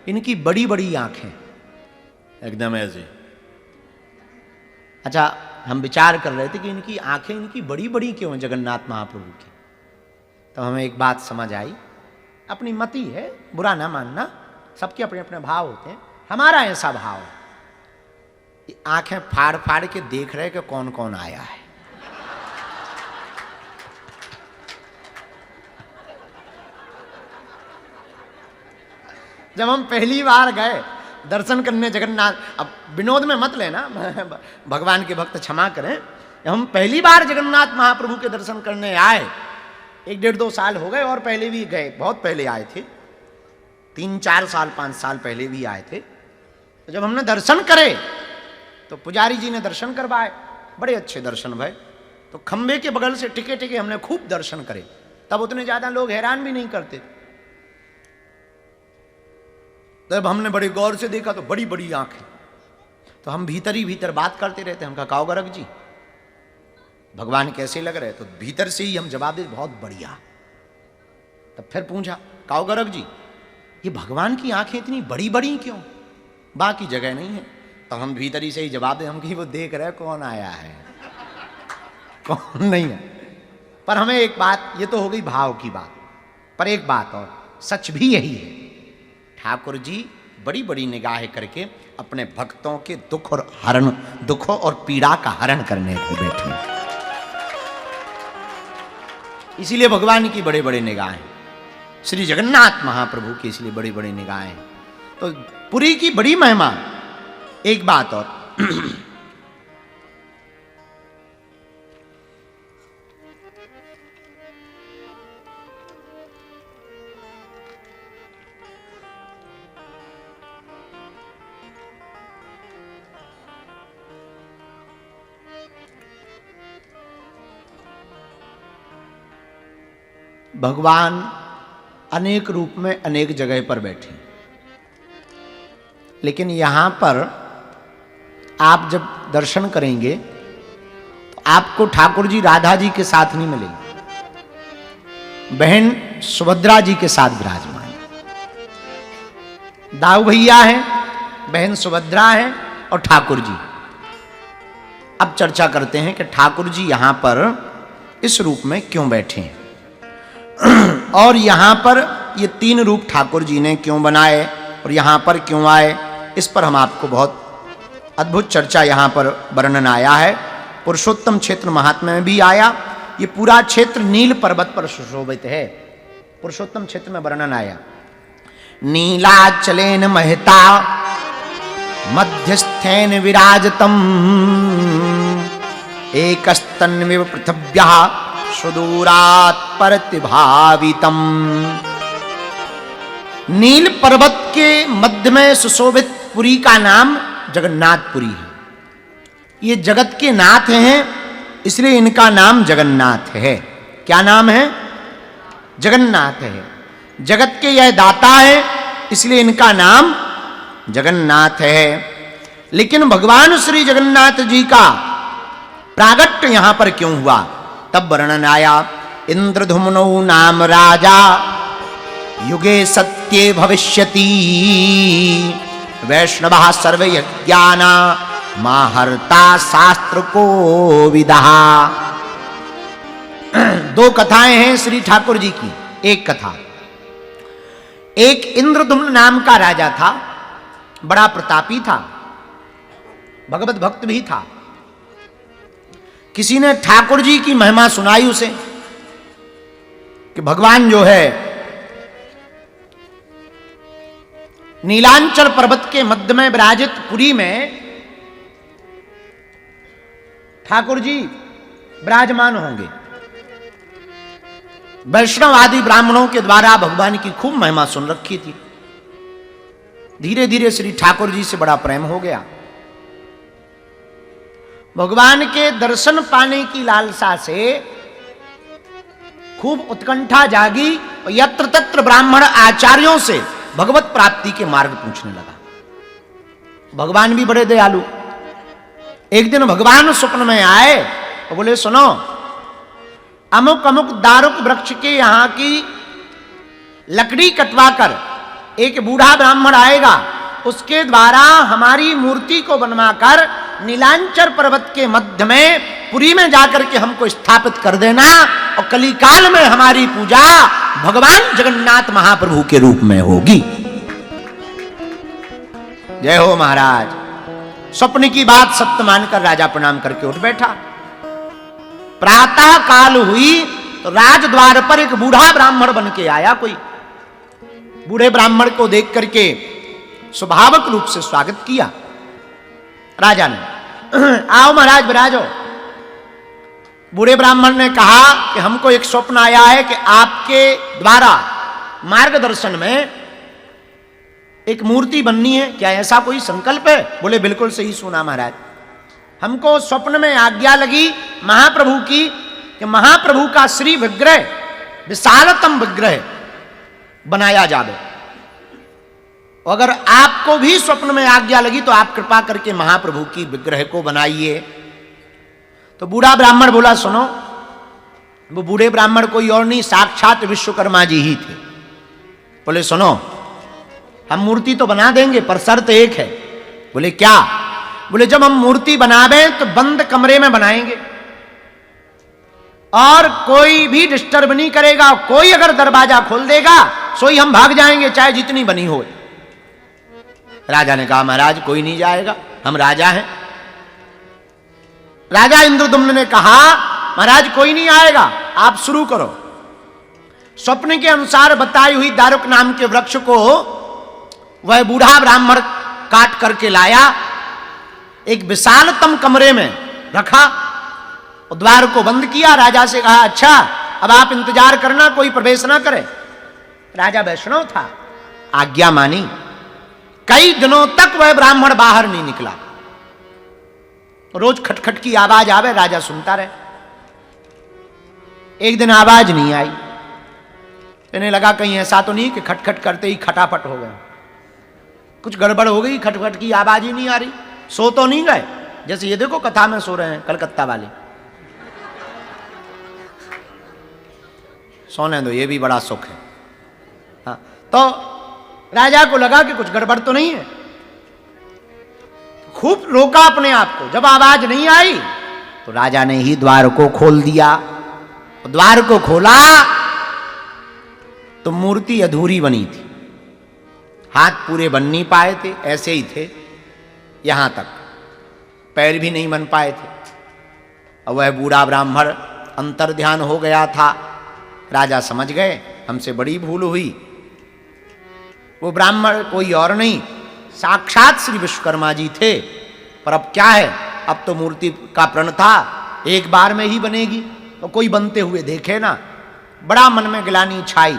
इनकी बड़ी बड़ी आंखें, एकदम ऐसे। अच्छा, हम विचार कर रहे थे कि इनकी आंखें इनकी बड़ी बड़ी क्यों हैं जगन्नाथ महाप्रभु की। तो हमें एक बात समझ आई, अपनी मति है, बुरा ना मानना, सबके अपने अपने भाव होते हैं। हमारा ऐसा भाव है, आंखें फाड़ फाड़ के देख रहे कि कौन कौन आया है। जब हम पहली बार गए दर्शन करने जगन्नाथ, अब विनोद में मत लेना, भगवान के भक्त क्षमा करें, हम पहली बार जगन्नाथ महाप्रभु के दर्शन करने आए, 1-1.5-2 साल हो गए, और पहले भी गए, बहुत पहले आए थे, 3-4 साल 5 साल पहले भी आए थे। तो जब हमने दर्शन करे तो पुजारी जी ने दर्शन करवाए, बड़े अच्छे दर्शन भय। तो खंबे के बगल से टिके टिके हमने खूब दर्शन करे, तब उतने ज्यादा लोग हैरान भी नहीं करते। तब हमने बड़े गौर से देखा तो बड़ी बड़ी आंखें। तो हम भीतर ही भीतर बात करते रहते, हम कहा काऊ गरग जी भगवान कैसे लग रहे? तो भीतर से ही हम जवाब दे बहुत बढ़िया। तब फिर पूछा काऊ गरग जी ये भगवान की आंखें इतनी बड़ी बड़ी क्यों, बाकी जगह नहीं है? तो हम भीतर ही से ही जवाब दे, हम कि वो देख रहे कौन आया है कौन नहीं है। पर हमें एक बात, ये तो हो गई भाव की बात, पर एक बात और सच भी यही है, ठाकुर जी बड़ी बड़ी निगाहें करके अपने भक्तों के दुखों और पीड़ा का हरण करने को बैठे। इसीलिए भगवान की बड़े बड़े निगाहें, श्री जगन्नाथ महाप्रभु की इसलिए बड़ी बड़ी निगाहें। तो पुरी की बड़ी महिमा। एक बात और, भगवान अनेक रूप में अनेक जगह पर बैठे, लेकिन यहां पर आप जब दर्शन करेंगे तो आपको ठाकुर जी राधा जी के साथ नहीं मिलेंगे, बहन सुभद्रा जी के साथ विराजमान। दाऊ भैया हैं, बहन सुभद्रा हैं और ठाकुर जी। अब चर्चा करते हैं कि ठाकुर जी यहां पर इस रूप में क्यों बैठे हैं और यहां पर ये 3 रूप ठाकुर जी ने क्यों बनाए और यहां पर क्यों आए, इस पर हम आपको बहुत अद्भुत चर्चा यहां पर वर्णन आया है। पुरुषोत्तम क्षेत्र महात्म्य में भी आया। ये पूरा क्षेत्र नील पर्वत पर सुशोभित है। पुरुषोत्तम क्षेत्र में वर्णन आया, नीलाचलेन महता मध्यस्थेन विराजतम एकस्तन्विव पृथिव्याः सुदूरात् प्रतिभावितम। नील पर्वत के मध्य में सुशोभित पुरी का नाम जगन्नाथपुरी है। ये जगत के नाथ हैं, इसलिए इनका नाम जगन्नाथ है। क्या नाम है? जगन्नाथ है। जगत के यह दाता है, इसलिए इनका नाम जगन्नाथ है। लेकिन भगवान श्री जगन्नाथ जी का प्रागट्य यहां पर क्यों हुआ, तब वर्णन आया, इंद्रधुम्नो नाम राजा युगे सत्ये भविष्यति वैष्णवः सर्वयज्ञाना माहर्ता शास्त्र को विदहा। 2 कथाएं हैं श्री ठाकुर जी की। एक कथा, एक इंद्रधुम्न नाम का राजा था, बड़ा प्रतापी था, भगवत भक्त भी था। किसी ने ठाकुर जी की महिमा सुनाई उसे कि भगवान जो है नीलांचल पर्वत के मध्य में विराजित पुरी में ठाकुर जी विराजमान होंगे। वैष्णव आदि ब्राह्मणों के द्वारा भगवान की खूब महिमा सुन रखी थी। धीरे धीरे श्री ठाकुर जी से बड़ा प्रेम हो गया। भगवान के दर्शन पाने की लालसा से खूब उत्कंठा जागी और यत्र तत्र ब्राह्मण आचार्यों से भगवत प्राप्ति के मार्ग पूछने लगा। भगवान भी बड़े दयालु। एक दिन भगवान स्वप्न में आए और बोले, सुनो, अमुक अमुक दारुक वृक्ष के यहां की लकड़ी कटवा कर एक बूढ़ा ब्राह्मण आएगा, उसके द्वारा हमारी मूर्ति को बनवाकर नीलांचर पर्वत के मध्य में पुरी में जाकर के हमको स्थापित कर देना, और कलिकाल में हमारी पूजा भगवान जगन्नाथ महाप्रभु के रूप में होगी। जय हो महाराज। स्वप्न की बात सत्य मानकर राजा प्रणाम करके उठ बैठा। प्रातः काल हुई तो राजद्वार पर एक बूढ़ा ब्राह्मण बन के आया। कोई बूढ़े ब्राह्मण को देख करके स्वाभाविक रूप से स्वागत किया राजा ने। आओ महाराज विराजो। बूढ़े ब्राह्मण ने कहा कि हमको एक स्वप्न आया है कि आपके द्वारा मार्गदर्शन में एक मूर्ति बननी है, क्या ऐसा कोई संकल्प है? बोले बिल्कुल सही सुना महाराज, हमको स्वप्न में आज्ञा लगी महाप्रभु की कि महाप्रभु का श्री विग्रह, विशालतम विग्रह बनाया जावे। अगर आपको भी स्वप्न में आज्ञा लगी तो आप कृपा करके महाप्रभु की विग्रह को बनाइए। तो बूढ़ा ब्राह्मण बोला सुनो। वो बूढ़े ब्राह्मण कोई और नहीं, साक्षात विश्वकर्मा जी ही थे। बोले सुनो, हम मूर्ति तो बना देंगे पर शर्त एक है। बोले क्या? बोले जब हम मूर्ति बनावे तो बंद कमरे में बनाएंगे और कोई भी डिस्टर्ब नहीं करेगा। कोई अगर दरवाजा खोल देगा सोई हम भाग जाएंगे, चाहे जितनी बनी हो। राजा ने कहा महाराज कोई नहीं जाएगा, हम राजा हैं। राजा इंद्रदुम्न ने कहा महाराज कोई नहीं आएगा, आप शुरू करो। स्वप्न के अनुसार बताई हुई दारुक नाम के वृक्ष को वह बूढ़ा ब्राह्मण काट करके लाया, एक विशालतम कमरे में रखा, द्वार को बंद किया। राजा से कहा अच्छा अब आप इंतजार करना, कोई प्रवेश ना करे। राजा वैष्णव था, आज्ञा मानी। कई दिनों तक वह ब्राह्मण बाहर नहीं निकला। रोज खटखट की आवाज आवे, राजा सुनता रहे। एक दिन आवाज नहीं आई। इन्हें लगा कहीं ऐसा तो नहीं कि खटखट करते ही खटापट हो गए, कुछ गड़बड़ हो गई, खटखट की आवाज ही नहीं आ रही। सो तो नहीं गए? जैसे ये देखो कथा में सो रहे हैं कलकत्ता वाले, सोने दो, ये भी बड़ा सुख है। हाँ, तो राजा को लगा कि कुछ गड़बड़ तो नहीं है। खूब रोका अपने आप को। जब आवाज नहीं आई तो राजा ने ही द्वार को खोल दिया। द्वार को खोला तो मूर्ति अधूरी बनी थी, हाथ पूरे बन नहीं पाए थे, ऐसे ही थे, यहां तक पैर भी नहीं बन पाए थे। और वह बूढ़ा ब्राह्मण अंतर ध्यान हो गया था। राजा समझ गए हमसे बड़ी भूल हुई। वो ब्राह्मण कोई और नहीं, साक्षात श्री विश्वकर्मा जी थे। पर अब क्या है, अब तो मूर्ति का प्रण था, एक बार में ही बनेगी, तो कोई बनते हुए देखे ना। बड़ा मन में ग्लानि छाई,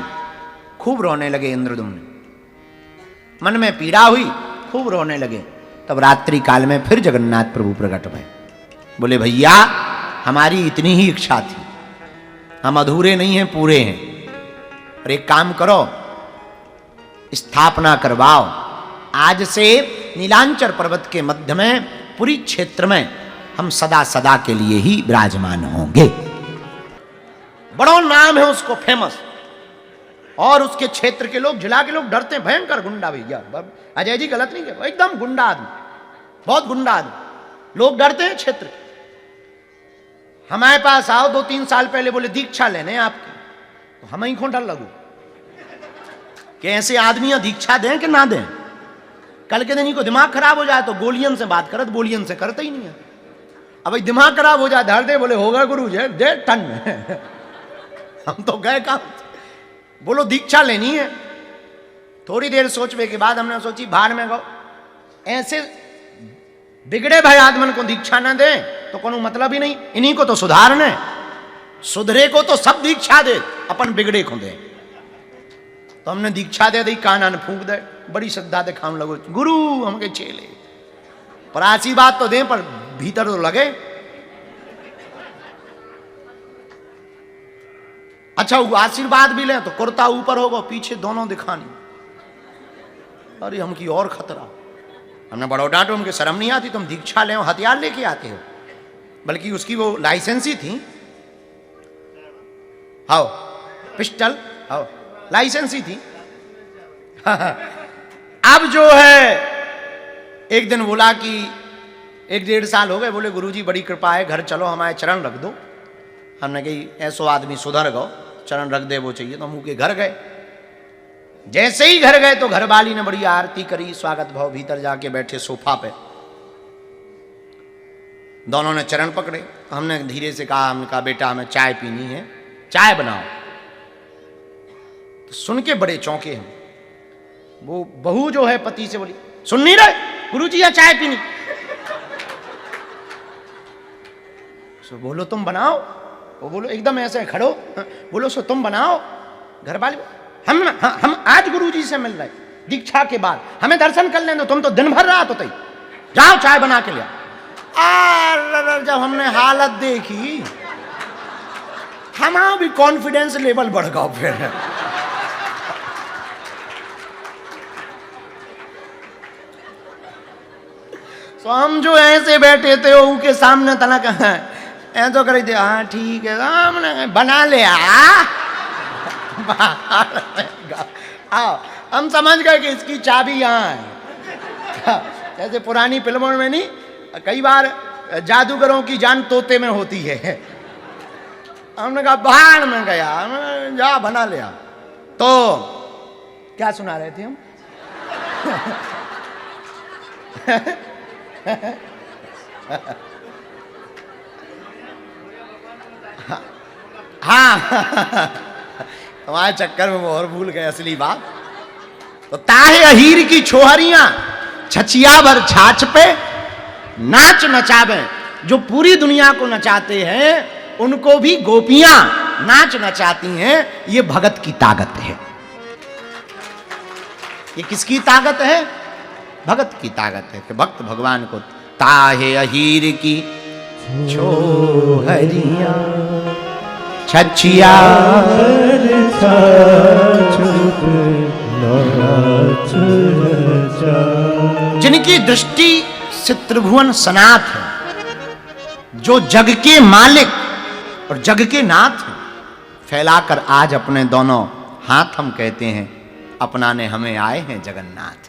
खूब रोने लगे इंद्रदुम्न। मन में पीड़ा हुई, खूब रोने लगे। तब रात्रि काल में फिर जगन्नाथ प्रभु प्रकट भये। बोले भैया हमारी इतनी ही इच्छा थी, हम अधूरे नहीं हैं, पूरे हैं। और एक काम करो, स्थापना करवाओ। आज से नीलांचर पर्वत के मध्य में पुरी क्षेत्र में हम सदा सदा के लिए ही विराजमान होंगे। बड़ा नाम है उसको, फेमस। और उसके क्षेत्र के लोग, जिला के लोग डरते हैं, भयंकर गुंडा भैया। अजय जी गलत नहीं कहते, एकदम गुंडा आदमी, बहुत गुंडा आदमी। लोग डरते हैं क्षेत्र के। हमारे पास आओ 2-3 साल पहले, बोले दीक्षा लेने आपकी, तो हम ही खों डर लगू कि ऐसे आदमियां दीक्षा दें कि ना दें। कल के दिन ही को दिमाग खराब हो जाए तो गोलियन से बात करत, बोलियन से करते ही नहीं है। अब भाई दिमाग खराब हो जाए, धर दे, बोले होगा गुरु जी दे टन में। हम तो गए काम, बोलो दीक्षा लेनी है। थोड़ी देर सोचने के बाद हमने सोची बाहर में गो, ऐसे बिगड़े भाई आदमन को दीक्षा न दे तो कोनो मतलब ही नहीं। इन्हीं को तो सुधारने, सुधरे को तो सब दीक्षा दे, अपन बिगड़े को दे। तो हमने दीक्षा दे दी, कान फूंक दे, बड़ी श्रद्धा दिखाने लगो गुरु हमके चेले। पर आशीर्वाद तो दें, पर भीतर तो लगे। अच्छा आशीर्वाद भी लें तो कुर्ता ऊपर होगा, पीछे दोनों दिखानी। अरे हमकी और खतरा। हमने बड़ा डांटो, हमके शर्म नहीं आती, तुम दीक्षा ले हथियार लेके आते हो। बल्कि उसकी वो लाइसेंस ही थी, आओ पिस्टल, आओ लाइसेंस ही थी। अब जो है एक दिन बोला कि 1-1.5 साल हो गए, बोले गुरुजी बड़ी कृपा है, घर चलो हमारे चरण रख दो। हमने कही ऐसो आदमी सुधर गो, चरण रख दे वो चाहिए, तो हम उनके घर गए। जैसे ही घर गए तो घरवाली ने बड़ी आरती करी, स्वागत भाव, भीतर जाके बैठे सोफा पे, दोनों ने चरण पकड़े। हमने धीरे से कहा, हमने कहा बेटा हमें चाय पीनी है, चाय बनाओ। तो सुन के बड़े चौंके हम। वो बहू जो है पति से बोली, सुन नहीं रहे गुरुजी यहाँ चाय पीनी। सो बोलो तुम बनाओ। वो बोलो एकदम ऐसे खड़ो, बोलो सो तुम बनाओ। घर वाले हम आज गुरुजी से मिल रहे दीक्षा के बाद, हमें दर्शन कर लें दो, तुम तो दिन भर रात होते ही, जाओ चाय बना के ले आओ। जब हमने हालत देखी हमारा भी कॉन्फिडेंस लेवल बढ़ गया। फिर तो हम जो ऐसे बैठे थे उनके सामने तनक ऐ तो करी थे, हाँ ठीक है, हमने बना ले आओ। हम समझ गए कि इसकी चाबी यहाँ है। जैसे पुरानी फिल्मों में नहीं, कई बार जादूगरों की जान तोते में होती है। हमने कहा बाहर में गया, जा बना लिया। तो क्या सुना रहे थे हम? हाँ, हमारे चक्कर में वो और भूल गए असली बात। तो ताहे अहीर की छोहरियां छछिया भर छाछ पे नाच नचावे। जो पूरी दुनिया को नचाते हैं उनको भी गोपियां नाच नचाती हैं। ये भगत की ताकत है। ये किसकी ताकत है? भगत की ताकत है कि भक्त भगवान को ताहे अहीर की छोहरियां छछिया जिनकी दृष्टि से त्रिभुवन सनाथ है, जो जग के मालिक और जग के नाथ हैं, फैलाकर आज अपने दोनों हाथ हम कहते हैं अपनाने हमें आए हैं जगन्नाथ।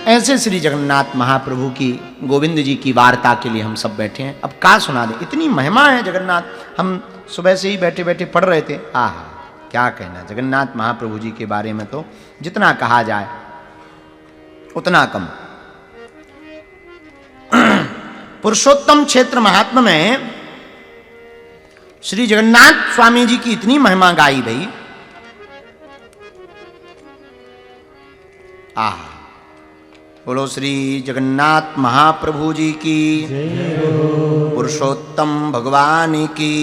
ऐसे श्री जगन्नाथ महाप्रभु की, गोविंद जी की वार्ता के लिए हम सब बैठे हैं। अब क्या सुना दे, इतनी महिमा है जगन्नाथ। हम सुबह से ही बैठे बैठे पढ़ रहे थे। आहा क्या कहना जगन्नाथ महाप्रभु जी के बारे में, तो जितना कहा जाए उतना कम। पुरुषोत्तम क्षेत्र महात्मा में श्री जगन्नाथ स्वामी जी की इतनी महिमा गाई गई। आहा बोलो श्री जगन्नाथ महाप्रभु जी की, पुरुषोत्तम भगवान की।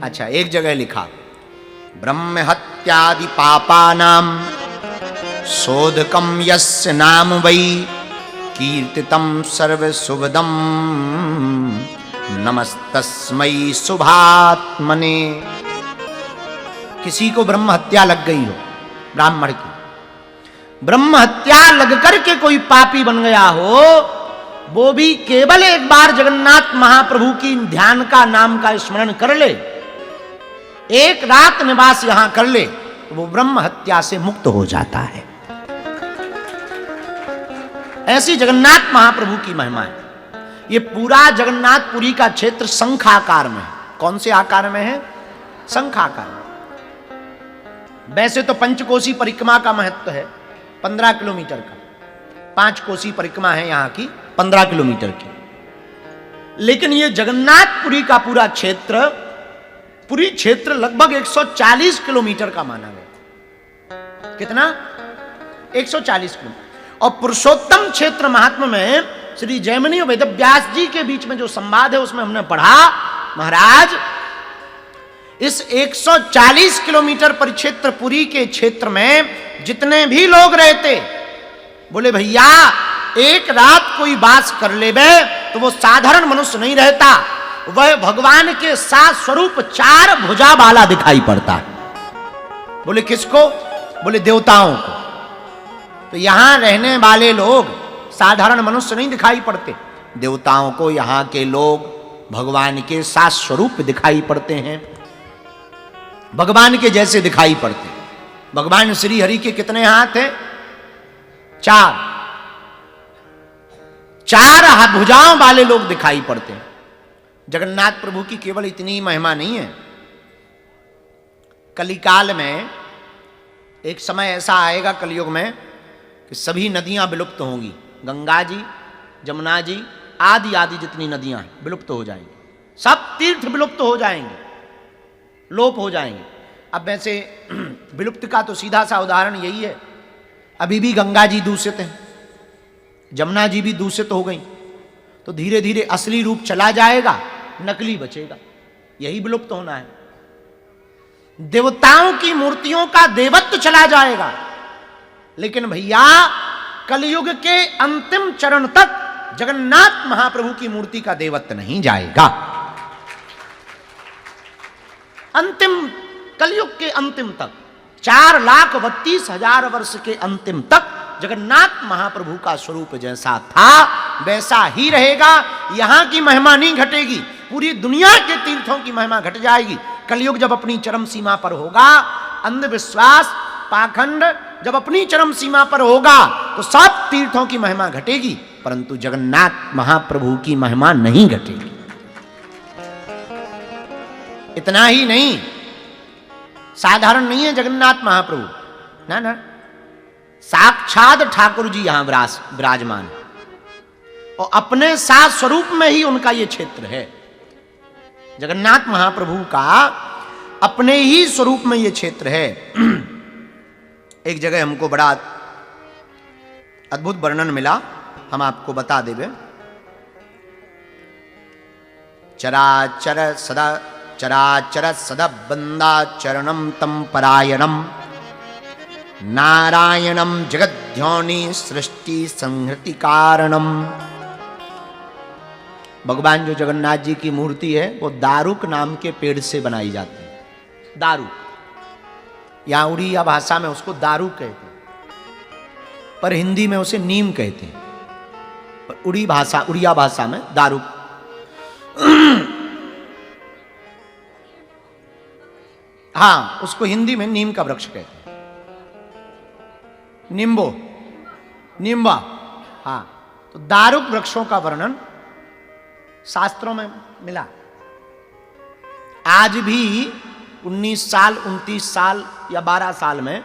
अच्छा, एक जगह लिखा ब्रह्म हत्यादि पापानां शोधकम यस्य नाम वै कीर्तितम सर्व शुभदम नमस्तस्मै शुभात्मने। किसी को ब्रह्म हत्या लग गई हो, ब्राह्मण की ब्रह्म हत्या लग करके कोई पापी बन गया हो, वो भी केवल एक बार जगन्नाथ महाप्रभु की ध्यान का, नाम का स्मरण कर ले, एक रात निवास यहां कर ले, तो वो ब्रह्म हत्या से मुक्त हो जाता है। ऐसी जगन्नाथ महाप्रभु की महिमा है। ये पूरा जगन्नाथपुरी का क्षेत्र शंखाकार में है। कौन से आकार में है? शंखाकार में। वैसे तो पंचकोशी परिक्रमा का महत्व है 15 किलोमीटर का। 5 कोसी परिक्रमा है यहाँ की 15 किलोमीटर की। लेकिन ये जगन्नाथपुरी का पूरा क्षेत्र, पूरी क्षेत्र लगभग 140 किलोमीटर का माना गया। कितना? 140 किलोमीटर। और पुरुषोत्तम क्षेत्र महात्मा में श्री जैमिनी और वेदव्यास जी के बीच में जो संवाद है उसमें हमने पढ़ा, महाराज इस 140 किलोमीटर परिक्षेत्र पुरी के क्षेत्र में जितने भी लोग रहते, बोले भैया एक रात कोई वास कर लेवे तो वो साधारण मनुष्य नहीं रहता, वह भगवान के साथ स्वरूप 4 भुजा वाला दिखाई पड़ता है। बोले किसको? बोले देवताओं को। तो यहां रहने वाले लोग साधारण मनुष्य नहीं दिखाई पड़ते, देवताओं को यहां के लोग भगवान के साथ स्वरूप दिखाई पड़ते हैं, भगवान के जैसे दिखाई पड़ते। भगवान श्री हरि के कितने हाथ हैं? 4। 4 भुजाओं वाले लोग दिखाई पड़ते हैं। जगन्नाथ प्रभु की केवल इतनी महिमा नहीं है। कलिकाल में एक समय ऐसा आएगा कलयुग में कि सभी नदियां विलुप्त होंगी। गंगा जी, जमुना जी आदि आदि जितनी नदियां हैं विलुप्त हो जाएंगी। सब तीर्थ विलुप्त हो जाएंगे, लोप हो जाएंगे। अब वैसे विलुप्त का तो सीधा सा उदाहरण यही है, अभी भी गंगा जी दूषित हैं, जमुना जी भी दूषित हो गई, तो धीरे धीरे असली रूप चला जाएगा, नकली बचेगा। यही विलुप्त होना है। देवताओं की मूर्तियों का देवत्व चला जाएगा, लेकिन भैया कलयुग के अंतिम चरण तक जगन्नाथ महाप्रभु की मूर्ति का देवत्व नहीं जाएगा। अंतिम कलयुग के अंतिम तक 4,32,000 वर्ष के अंतिम तक जगन्नाथ महाप्रभु का स्वरूप जैसा था वैसा ही रहेगा। यहां की महिमा नहीं घटेगी, पूरी दुनिया के तीर्थों की महिमा घट जाएगी। कलयुग जब अपनी चरम सीमा पर होगा, अंधविश्वास पाखंड जब अपनी चरम सीमा पर होगा, तो सब तीर्थों की महिमा घटेगी, परंतु जगन्नाथ महाप्रभु की महिमा नहीं घटेगी। इतना ही नहीं, साधारण नहीं है जगन्नाथ महाप्रभु, ना ना, साक्षात ठाकुर जी यहां विराजमान, और अपने साथ स्वरूप में ही उनका यह क्षेत्र है। जगन्नाथ महाप्रभु का अपने ही स्वरूप में यह क्षेत्र है। एक जगह हमको बड़ा अद्भुत वर्णन मिला, हम आपको बता देवे। चराचर सदा बंदा चरणम तम परायणम नारायणम जगद्ध्योनि सृष्टि संहृति कारणम। भगवान जो जगन्नाथ जी की मूर्ति है वो दारुक नाम के पेड़ से बनाई जाती है। दारुक, यहां उड़िया भाषा में उसको दारुक कहते हैं, पर हिंदी में उसे नीम कहते हैं, पर उड़िया भाषा में दारुक। हाँ, उसको हिंदी में नीम का वृक्ष कहते हैं, नींबा। हाँ, तो दारुक वृक्षों का वर्णन शास्त्रों में मिला। आज भी 19 साल 29 साल या 12 साल में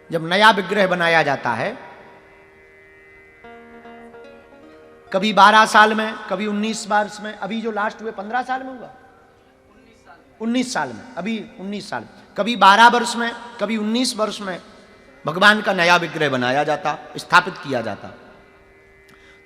जब नया विग्रह बनाया जाता है, कभी 12 साल में, कभी 19 वर्ष में, अभी जो लास्ट हुए 15 साल में हुआ, 19 साल में, अभी 19 साल, कभी 12 वर्ष में, कभी 19 वर्ष में भगवान का नया विग्रह बनाया जाता, स्थापित किया जाता।